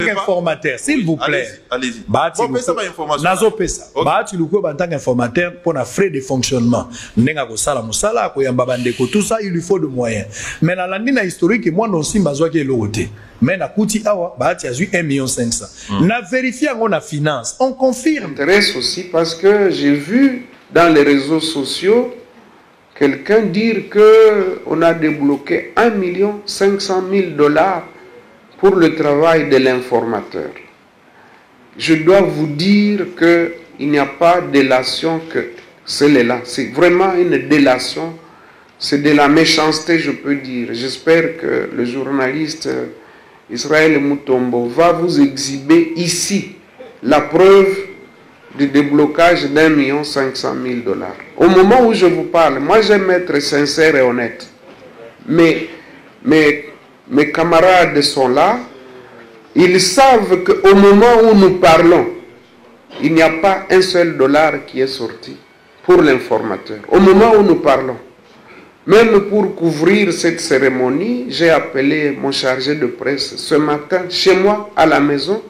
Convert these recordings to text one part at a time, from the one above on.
informateur, s'il vous plaît. Allez-y. Bon, ça va information. Nazo pesa. Bahati luko en tant qu'informateur pour na frais de fonctionnement. Nenga ko sala musala ko yamba bandeko tout ça il lui faut de moyens. Mais na landina historique moi non simba zwa ke lokote. Mais na kuti awa bahati a eu 1,5 million. Na vérifier on a finance, on confirme. M'intéresse aussi parce que j'ai vu dans les réseaux sociaux quelqu'un dire que on a débloqué 1,5 million pour le travail de l'informateur. Je dois vous dire qu'il n'y a pas de délation que celle-là. C'est vraiment une délation. C'est de la méchanceté, je peux dire. J'espère que le journaliste Israël Mutombo va vous exhiber ici la preuve du déblocage d'1,5 million. Au moment où je vous parle, moi j'aime être sincère et honnête. Mais mes camarades sont là, ils savent qu'au moment où nous parlons, il n'y a pas un seul dollar qui est sorti pour l'informateur. Au moment où nous parlons, même pour couvrir cette cérémonie, j'ai appelé mon chargé de presse ce matin chez moi à la maison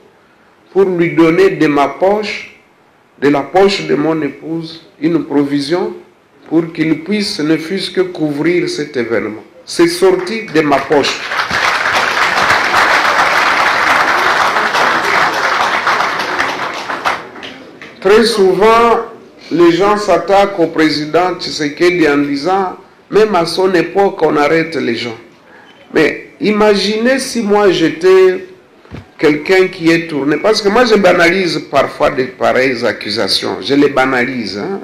pour lui donner de ma poche, de la poche de mon épouse, une provision pour qu'il puisse ne fût-ce que couvrir cet événement. C'est sorti de ma poche. Très souvent, les gens s'attaquent au président Tshisekedi en disant, même à son époque, on arrête les gens. Mais imaginez si moi j'étais quelqu'un qui est tourné, parce que moi je banalise parfois de pareilles accusations, je les banalise. Hein?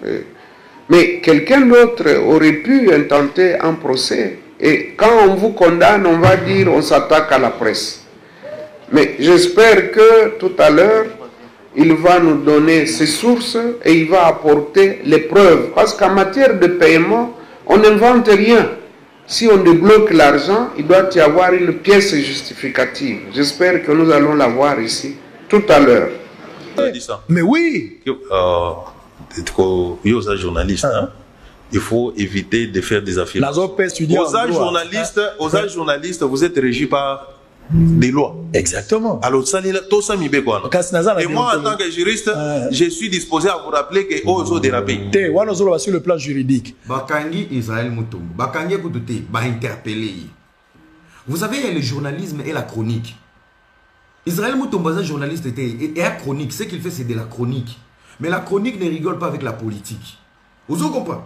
Mais quelqu'un d'autre aurait pu intenter un procès. Et quand on vous condamne, on va dire on s'attaque à la presse. Mais j'espère que tout à l'heure, il va nous donner ses sources et il va apporter les preuves. Parce qu'en matière de paiement, on n'invente rien. Si on débloque l'argent, il doit y avoir une pièce justificative. J'espère que nous allons la voir ici tout à l'heure. Mais oui. Aux journalistes, hein? Il faut éviter de faire des affirmations. Aux journalistes, vous êtes régis par des lois. Exactement. Alors, et moi, en tant que juriste, je suis disposé à vous rappeler que aux dérapé. Sur le plan juridique. Bakangi Israël Mutombo. Bakangi Koudoute, ba interpellé. Vous savez, le journalisme et la chronique. Israël Mutombo, un journaliste, et la chronique. Ce qu'il fait, c'est de la chronique. Mais la chronique ne rigole pas avec la politique. Vous comprenez?